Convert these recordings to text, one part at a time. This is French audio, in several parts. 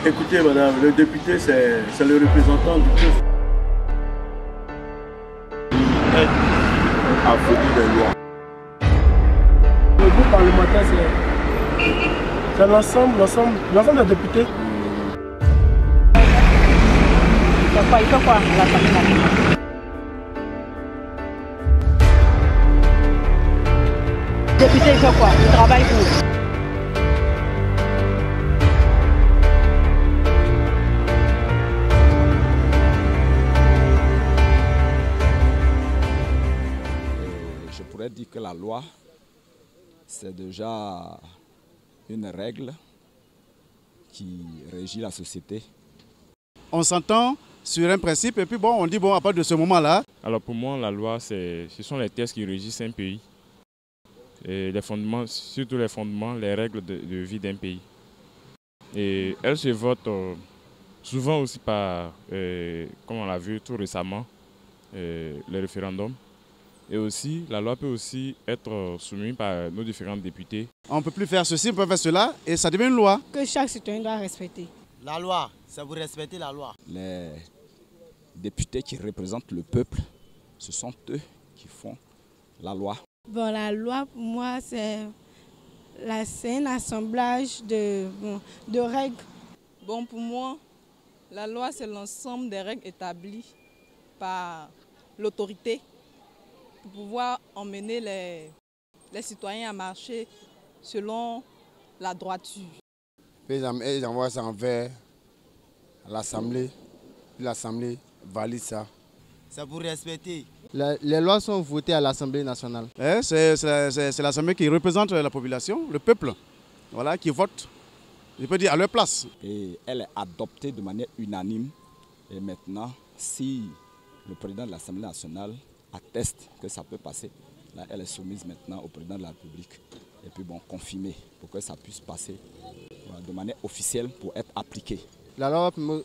Écoutez, madame, le député, c'est le représentant du peuple. Affaiblir les lois. Le groupe parlementaire, c'est l'ensemble des députés. Il fait quoi à l'Assemblée nationale? Le député, il fait quoi? Il travaille où? Je pourrais dire que la loi, c'est déjà une règle qui régit la société. On s'entend sur un principe et puis bon, on dit bon, à partir de ce moment-là. Alors pour moi, la loi, ce sont les textes qui régissent un pays. Et les fondements, surtout les fondements, les règles de vie d'un pays. Et elles se votent souvent aussi par, comme on l'a vu tout récemment, les référendums. Et aussi, la loi peut aussi être soumise par nos différents députés. On ne peut plus faire ceci, on peut faire cela, et ça devient une loi. Que chaque citoyen doit respecter. La loi, c'est vous respecter la loi. Les députés qui représentent le peuple, ce sont eux qui font la loi. Bon, la loi, pour moi, c'est un assemblage de règles. Bon, pour moi, la loi, c'est l'ensemble des règles établies par l'autorité pour pouvoir emmener les citoyens à marcher selon la droiture. Puis ils envoient ça envers l'Assemblée, puis l'Assemblée valide ça. C'est pour respecter. Les lois sont votées à l'Assemblée nationale. C'est l'Assemblée qui représente la population, le peuple, voilà, qui vote, je peux dire, à leur place. Et elle est adoptée de manière unanime. Et maintenant, si le président de l'Assemblée nationale atteste que ça peut passer, là, elle est soumise maintenant au président de la République. Et puis bon, confirmée pour que ça puisse passer de manière officielle pour être appliquée. La loi permet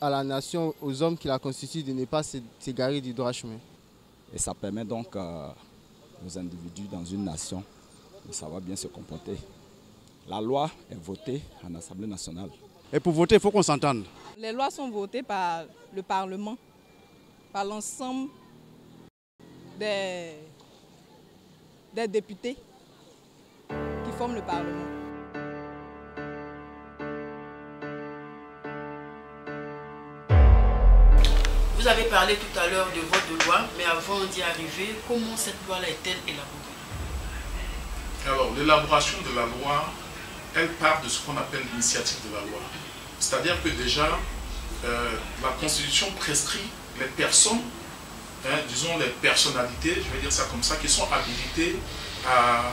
à la nation, aux hommes qui la constituent, de ne pas s'égarer du droit chemin. Et ça permet donc aux individus dans une nation de savoir bien se comporter. La loi est votée en Assemblée nationale. Et pour voter, il faut qu'on s'entende. Les lois sont votées par le Parlement, par l'ensemble des députés qui forment le Parlement. Vous avez parlé tout à l'heure de vote de loi, mais avant d'y arriver, comment cette loi-là est-elle élaborée? Alors, l'élaboration de la loi, elle part de ce qu'on appelle l'initiative de la loi. C'est-à-dire que déjà, la Constitution prescrit les personnes, disons les personnalités, je vais dire ça comme ça, qui sont habilitées à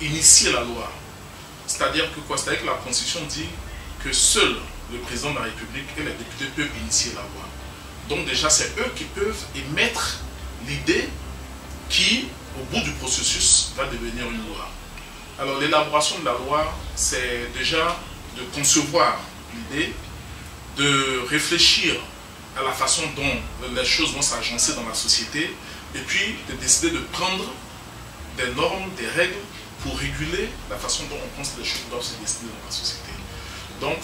initier la loi. C'est-à-dire que quoi? C'est-à-dire que la Constitution dit que seul le président de la République et les députés peuvent initier la loi. Donc déjà, c'est eux qui peuvent émettre l'idée qui, au bout du processus, va devenir une loi. Alors l'élaboration de la loi, c'est déjà de concevoir l'idée, de réfléchir à la façon dont les choses vont s'agencer dans la société, et puis de décider de prendre des normes, des règles pour réguler la façon dont on pense que les choses doivent se décider dans la société. Donc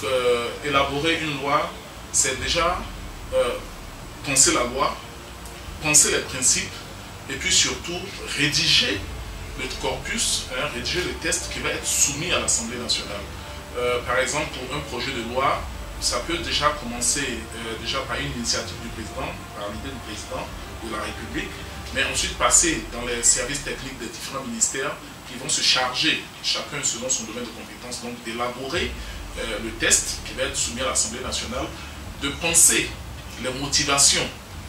élaborer une loi, c'est déjà penser la loi, penser les principes, et puis surtout rédiger le corpus, rédiger le texte qui va être soumis à l'Assemblée nationale. Par exemple, pour un projet de loi, ça peut déjà commencer déjà par une initiative du président, par l'idée du président de la République, mais ensuite passer dans les services techniques des différents ministères qui vont se charger, chacun selon son domaine de compétence, donc d'élaborer le texte qui va être soumis à l'Assemblée nationale, de penser les motivations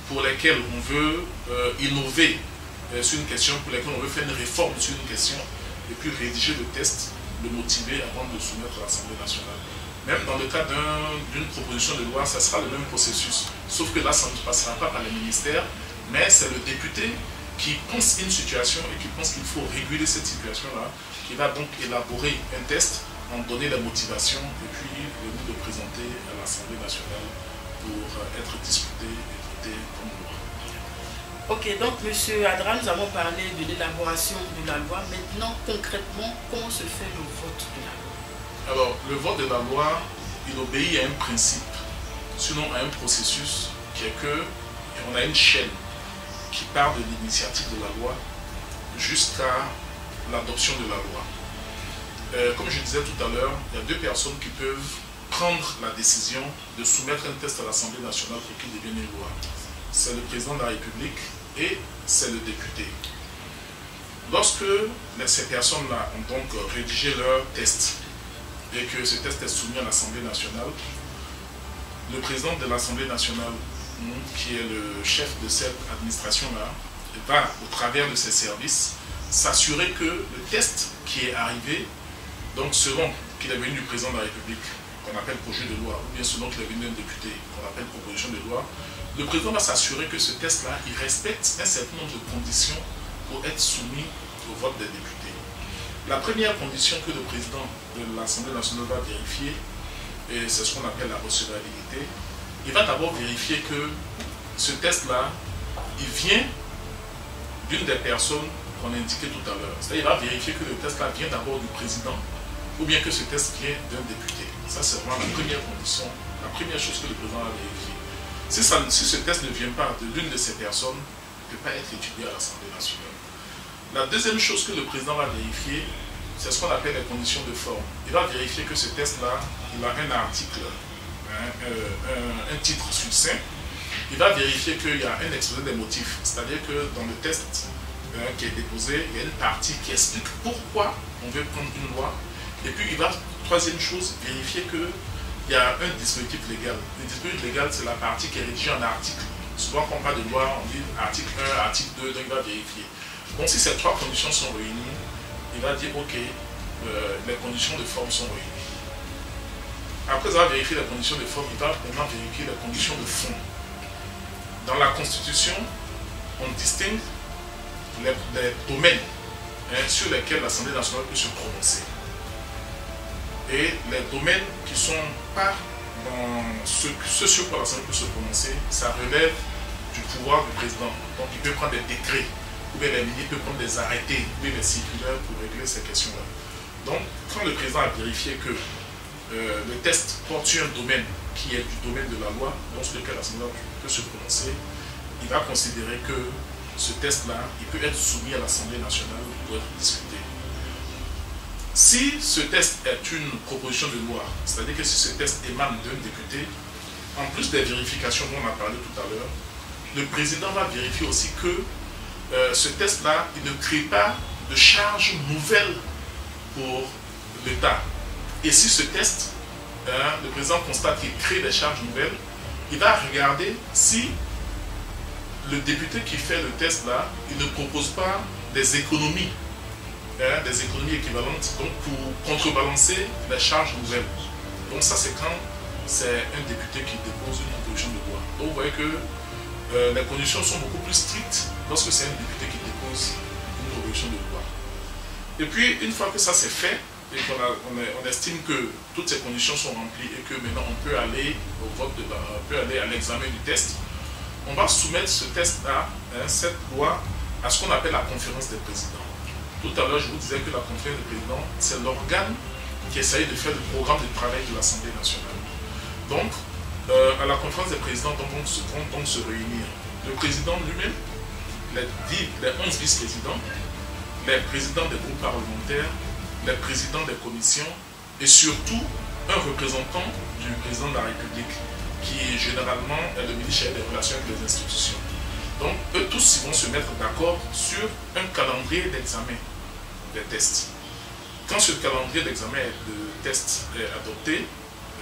pour lesquelles on veut innover sur une question, pour lesquelles on veut faire une réforme sur une question, et puis rédiger le texte, le motiver avant de le soumettre à l'Assemblée nationale. Même dans le cas d'une proposition de loi, ça sera le même processus. Sauf que là, ça ne passera pas par les ministères, mais c'est le député qui pense une situation et qui pense qu'il faut réguler cette situation-là, qui va donc élaborer un texte, en donner la motivation, et puis le présenter à l'Assemblée nationale pour être discuté et voté comme loi. Ok, donc M. Adra, nous avons parlé de l'élaboration de la loi. Maintenant, concrètement, comment se fait le vote de la loi? Alors, le vote de la loi, il obéit à un principe, sinon à un processus qui est que on a une chaîne qui part de l'initiative de la loi jusqu'à l'adoption de la loi. Comme je disais tout à l'heure, il y a deux personnes qui peuvent prendre la décision de soumettre un test à l'Assemblée nationale pour qu'il devienne une loi. C'est le président de la République et c'est le député. Lorsque ces personnes-là ont donc rédigé leur test et que ce test est soumis à l'Assemblée nationale, le président de l'Assemblée nationale, qui est le chef de cette administration-là, va, au travers de ses services, s'assurer que le test qui est arrivé, donc selon qu'il est venu du président de la République, qu'on appelle projet de loi, ou bien selon qu'il est venu d'un député, qu'on appelle proposition de loi, le président va s'assurer que ce test-là, il respecte un certain nombre de conditions pour être soumis au vote des députés. La première condition que le président de l'Assemblée nationale va vérifier, et c'est ce qu'on appelle la recevabilité, il va d'abord vérifier que ce test-là, il vient d'une des personnes qu'on a indiquées tout à l'heure. C'est-à-dire qu'il va vérifier que le test-là vient d'abord du président, ou bien que ce test vient d'un député. Ça, c'est vraiment la première condition, la première chose que le président va vérifier. Si ce test ne vient pas de l'une de ces personnes, il ne peut pas être étudié à l'Assemblée nationale. La deuxième chose que le président va vérifier, c'est ce qu'on appelle les conditions de forme. Il va vérifier que ce test-là, il a un article, un titre succinct. Il va vérifier qu'il y a un exposé des motifs, c'est-à-dire que dans le test qui est déposé, il y a une partie qui explique pourquoi on veut prendre une loi. Et puis il va, troisième chose, vérifier qu'il y a un dispositif légal. Le dispositif légal, c'est la partie qui est rédigée en article. Souvent, quand on parle de loi, on dit article 1, article 2, donc il va vérifier. Donc si ces trois conditions sont réunies, il va dire ok, les conditions de forme sont réunies. Après avoir vérifié les conditions de forme, il va maintenant vérifier les conditions de fond. Dans la Constitution, on distingue les domaines sur lesquels l'Assemblée nationale peut se prononcer. Et les domaines qui ne sont pas dans ce sur quoi l'Assemblée peut se prononcer, ça relève du pouvoir du président. Donc il peut prendre des décrets, ou bien les ministres peuvent prendre des arrêtés, ou bien des circulaires pour régler ces questions-là. Donc quand le président a vérifié que le test porte sur un domaine qui est du domaine de la loi, dans lequel l'Assemblée peut se prononcer, il va considérer que ce test-là, il peut être soumis à l'Assemblée nationale pour être discuté. Si ce test est une proposition de loi, c'est-à-dire que si ce test émane d'un député, en plus des vérifications dont on a parlé tout à l'heure, le président va vérifier aussi que ce test-là, il ne crée pas de charge nouvelle pour l'État. Et si ce test, le président constate qu'il crée des charges nouvelles, il va regarder si le député qui fait le test là, il ne propose pas des économies équivalentes, donc pour contrebalancer les charges nouvelles. Donc ça c'est quand c'est un député qui dépose une proposition de loi. Donc vous voyez que les conditions sont beaucoup plus strictes lorsque c'est un député qui dépose une proposition de loi. Et puis une fois que ça c'est fait, et qu'on estime que toutes ces conditions sont remplies et que maintenant on peut aller au vote, on peut aller à l'examen du test, on va soumettre ce test-là, cette loi, à ce qu'on appelle la conférence des présidents. Tout à l'heure, je vous disais que la conférence des présidents, c'est l'organe qui essaye de faire le programme de travail de l'Assemblée nationale. Donc, à la conférence des présidents, vont se réunir le président lui-même, les 11 vice-présidents, les présidents des groupes parlementaires, les présidents des commissions et surtout un représentant du président de la République qui généralement est le ministre des Relations avec les institutions. Donc eux tous ils vont se mettre d'accord sur un calendrier d'examen des tests. Quand ce calendrier d'examen de tests est adopté,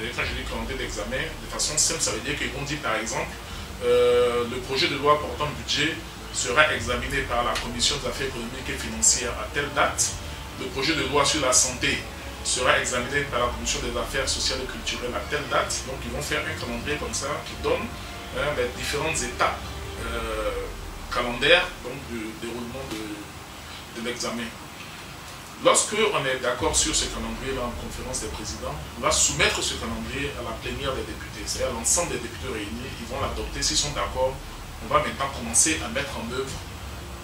et quand je dis calendrier d'examen, de façon simple, ça veut dire qu'ils vont dire par exemple le projet de loi portant le budget sera examiné par la Commission des affaires économiques et financières à telle date. Le projet de loi sur la santé sera examiné par la Commission des affaires sociales et culturelles à telle date. Donc ils vont faire un calendrier comme ça qui donne les différentes étapes calendaires donc, du déroulement de l'examen. Lorsque on est d'accord sur ce calendrier-là en conférence des présidents, on va soumettre ce calendrier à la plénière des députés. C'est-à-dire l'ensemble des députés réunis, ils vont l'adopter. S'ils sont d'accord, on va maintenant commencer à mettre en œuvre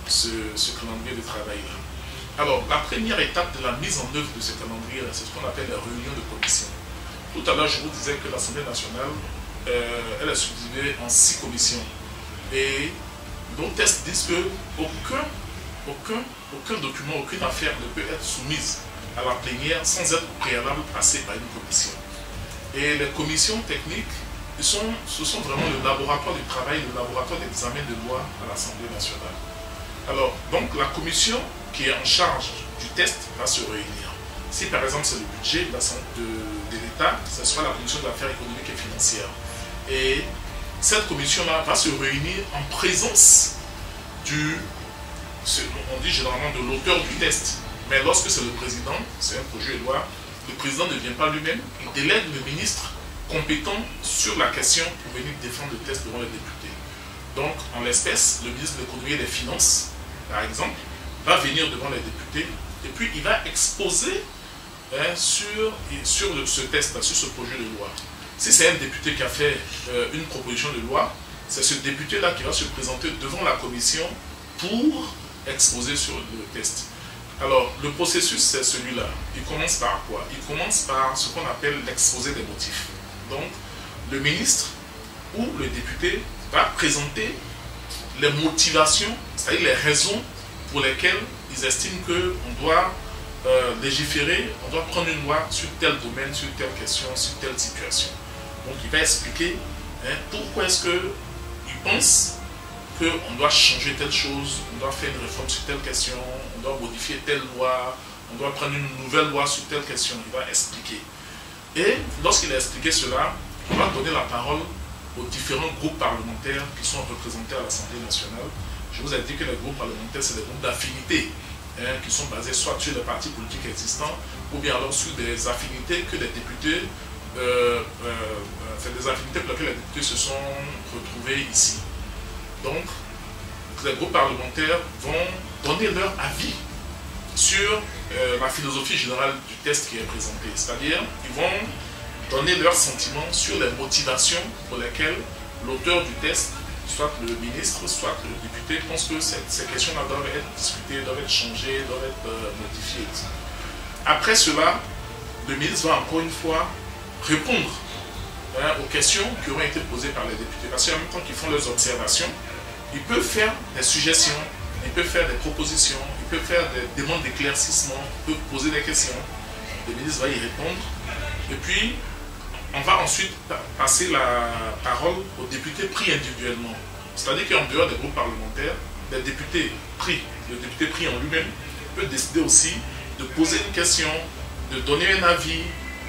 ce calendrier de travail-là. Alors, la première étape de la mise en œuvre de ce calendrier, c'est ce qu'on appelle la réunion de commission. Tout à l'heure, je vous disais que l'Assemblée nationale, elle est subdivisée en 6 commissions. Et nos tests disent qu'aucun document, aucune affaire ne peut être soumise à la plénière sans être au préalable passée par une commission. Et les commissions techniques, ce sont vraiment le laboratoire du travail, le laboratoire d'examen de loi à l'Assemblée nationale. Alors, donc la commission qui est en charge du test va se réunir. Si par exemple c'est le budget de l'État, ce sera la commission de l'affaires économiques et financières. Et cette commission-là va se réunir en présence on dit généralement de l'auteur du test. Mais lorsque c'est le président, c'est un projet de loi, le président ne vient pas lui-même, il délègue le ministre compétent sur la question pour venir défendre le test devant les députés. Donc, en l'espèce, le ministre de l'économie et des finances, par exemple, va venir devant les députés et puis il va exposer sur ce test, sur ce projet de loi. Si c'est un député qui a fait une proposition de loi, c'est ce député-là qui va se présenter devant la commission pour exposer sur le test. Alors, le processus, c'est celui-là. Il commence par quoi? Il commence par ce qu'on appelle l'exposé des motifs. Donc, le ministre ou le député va présenter les motivations, c'est-à-dire les raisons pour lesquelles ils estiment qu'on doit légiférer, on doit prendre une loi sur tel domaine, sur telle question, sur telle situation. Donc, il va expliquer pourquoi est-ce qu'il pense qu'on doit changer telle chose, on doit faire une réforme sur telle question, on doit modifier telle loi, on doit prendre une nouvelle loi sur telle question. Il va expliquer. Et lorsqu'il a expliqué cela, il va donner la parole aux différents groupes parlementaires qui sont représentés à l'Assemblée nationale. Je vous ai dit que les groupes parlementaires, c'est des groupes d'affinité qui sont basés soit sur les partis politiques existants ou bien alors sur des affinités que les députés, c'est des affinités pour lesquelles les députés se sont retrouvés ici. Donc, les groupes parlementaires vont donner leur avis sur la philosophie générale du test qui est présenté. C'est-à-dire, ils vont donner leurs sentiments sur les motivations pour lesquelles l'auteur du test, soit le ministre, soit le député, pense que ces questions-là doivent être discutées, doivent être changées, doivent être modifiées. Après cela, le ministre va encore une fois répondre aux questions qui auront été posées par les députés. Parce qu'en même temps qu'ils font leurs observations, ils peuvent faire des suggestions, ils peuvent faire des propositions, ils peuvent faire des demandes d'éclaircissement, ils peuvent poser des questions. Le ministre va y répondre. Et puis, on va ensuite passer la parole aux députés pris individuellement. C'est-à-dire qu'en dehors des groupes parlementaires, les députés pris, le député pris en lui-même peut décider aussi de poser une question, de donner un avis,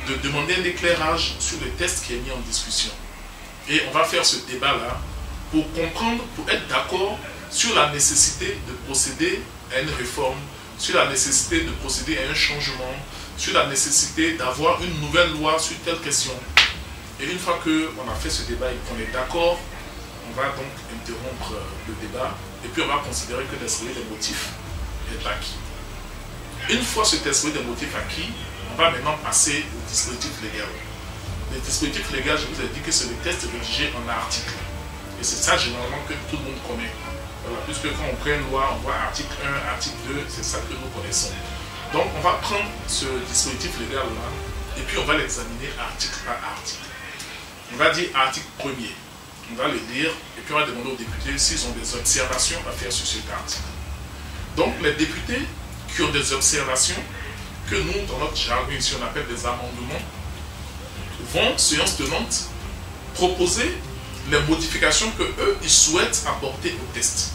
de demander un éclairage sur le texte qui est mis en discussion. Et on va faire ce débat-là pour comprendre, pour être d'accord sur la nécessité de procéder à une réforme, sur la nécessité de procéder à un changement, sur la nécessité d'avoir une nouvelle loi sur telle question. Et une fois qu'on a fait ce débat et qu'on est d'accord, on va donc interrompre le débat et puis on va considérer que l'exposé des motifs est acquis. Une fois ce exposé des motifs acquis, on va maintenant passer au dispositif légal. Le dispositif légal, je vous ai dit que c'est le texte rédigé en articles. Et c'est ça généralement que tout le monde connaît. Voilà, puisque quand on prend une loi, on voit article 1, article 2, c'est ça que nous connaissons. Donc on va prendre ce dispositif légal-là et puis on va l'examiner article par article. On va dire article 1er. On va le lire et puis on va demander aux députés s'ils ont des observations à faire sur cet article. Donc les députés qui ont des observations, que nous, dans notre jargon ici, on appelle des amendements, vont, séance tenante, proposer les modifications que eux, ils souhaitent apporter au test.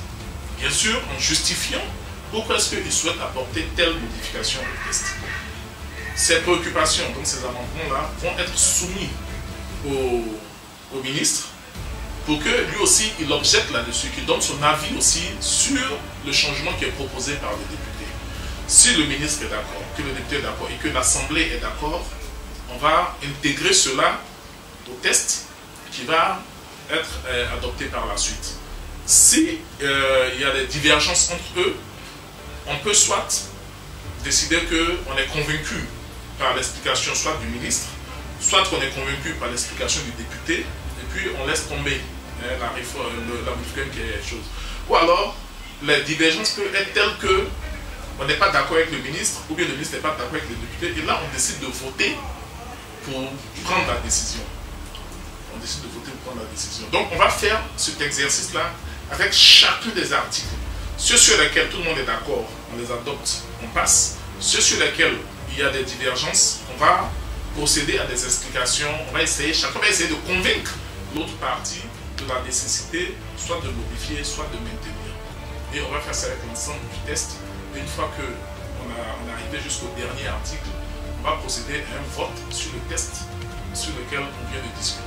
Bien sûr, en justifiant pourquoi est-ce qu'ils souhaitent apporter telle modification au test. Ces préoccupations, donc ces amendements-là, vont être soumis au ministre pour que lui aussi, il objecte là-dessus, qu'il donne son avis aussi sur le changement qui est proposé par le député. Si le ministre est d'accord, que le député est d'accord et que l'Assemblée est d'accord, on va intégrer cela au test qui va être adopté par la suite. Si il y a des divergences entre eux, on peut soit décider qu'on est convaincu par l'explication soit du ministre, soit qu'on est convaincu par l'explication du député, et puis on laisse tomber la modification qui est chose. Ou alors, les divergences peuvent être telles que on n'est pas d'accord avec le ministre, ou bien le ministre n'est pas d'accord avec le député, et là on décide de voter pour prendre la décision. On décide de voter pour prendre la décision. Donc on va faire cet exercice-là avec chacun des articles. Ceux sur lesquels tout le monde est d'accord, on les adopte, on passe. Ceux sur lesquels il y a des divergences, on va procéder à des explications. On va essayer, chacun va essayer de convaincre l'autre partie de la nécessité soit de modifier, soit de maintenir. Et on va faire ça avec l'ensemble du test. Et une fois qu'on est arrivé jusqu'au dernier article, on va procéder à un vote sur le test sur lequel on vient de discuter.